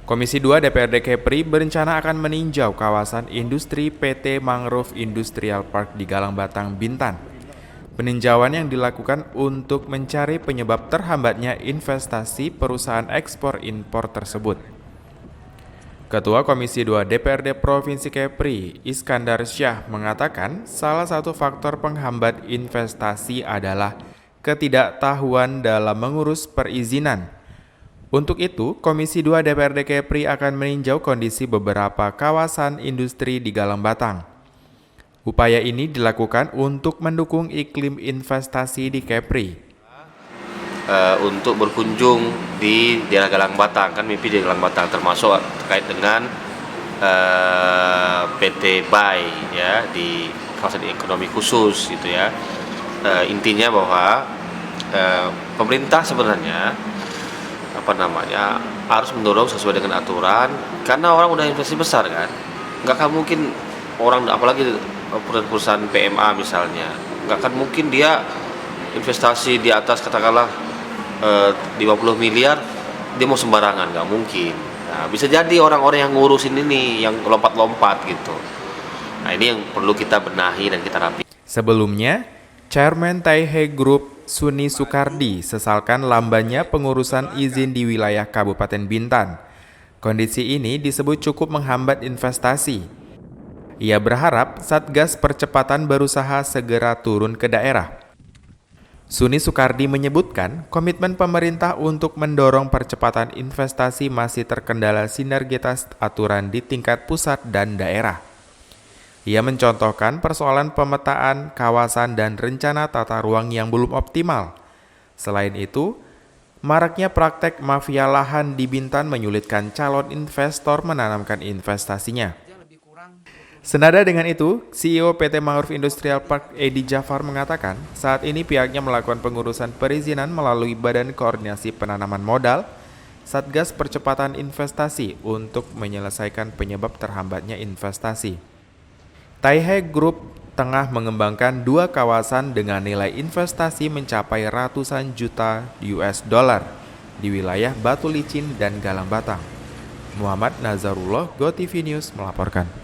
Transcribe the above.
Komisi 2 DPRD Kepri berencana akan meninjau kawasan industri PT Mangrove Industrial Park di Galang Batang, Bintan. Peninjauan yang dilakukan untuk mencari penyebab terhambatnya investasi perusahaan ekspor-impor tersebut. Ketua Komisi 2 DPRD Provinsi Kepri, Iskandar Syah, mengatakan salah satu faktor penghambat investasi adalah ketidaktahuan dalam mengurus perizinan. Untuk itu, Komisi 2 DPRD Kepri akan meninjau kondisi beberapa kawasan industri di Galang Batang. Upaya ini dilakukan untuk mendukung iklim investasi di Kepri. Untuk berkunjung di daerah Galang Batang, kan mimpi di Galang Batang termasuk terkait dengan PT BAI ya di kawasan ekonomi khusus gitu ya. Intinya bahwa pemerintah sebenarnya harus mendorong sesuai dengan aturan, karena orang udah investasi besar kan, nggak akan mungkin orang, apalagi perusahaan PMA misalnya, nggak akan mungkin dia investasi di atas katakanlah 50 miliar dia mau sembarangan, nggak mungkin. Nah, bisa jadi orang-orang yang ngurusin ini yang lompat-lompat gitu. Nah, ini yang perlu kita benahi dan kita rapi. Sebelumnya, Chairman Taihe Group Suni Sukardi sesalkan lambannya pengurusan izin di wilayah Kabupaten Bintan. Kondisi ini disebut cukup menghambat investasi. Ia berharap Satgas Percepatan berusaha segera turun ke daerah. Suni Sukardi menyebutkan komitmen pemerintah untuk mendorong percepatan investasi masih terkendala sinergitas aturan di tingkat pusat dan daerah. Ia mencontohkan persoalan pemetaan kawasan dan rencana tata ruang yang belum optimal. Selain itu, maraknya praktek mafia lahan di Bintan menyulitkan calon investor menanamkan investasinya. Senada dengan itu, CEO PT Mangrove Industrial Park Edi Jafar mengatakan saat ini pihaknya melakukan pengurusan perizinan melalui Badan Koordinasi Penanaman Modal, Satgas Percepatan Investasi untuk menyelesaikan penyebab terhambatnya investasi. Taihe Group tengah mengembangkan 2 kawasan dengan nilai investasi mencapai ratusan juta US dollar di wilayah Batu Licin dan Galang Batang. Muhammad Nazarullah, GoTV News melaporkan.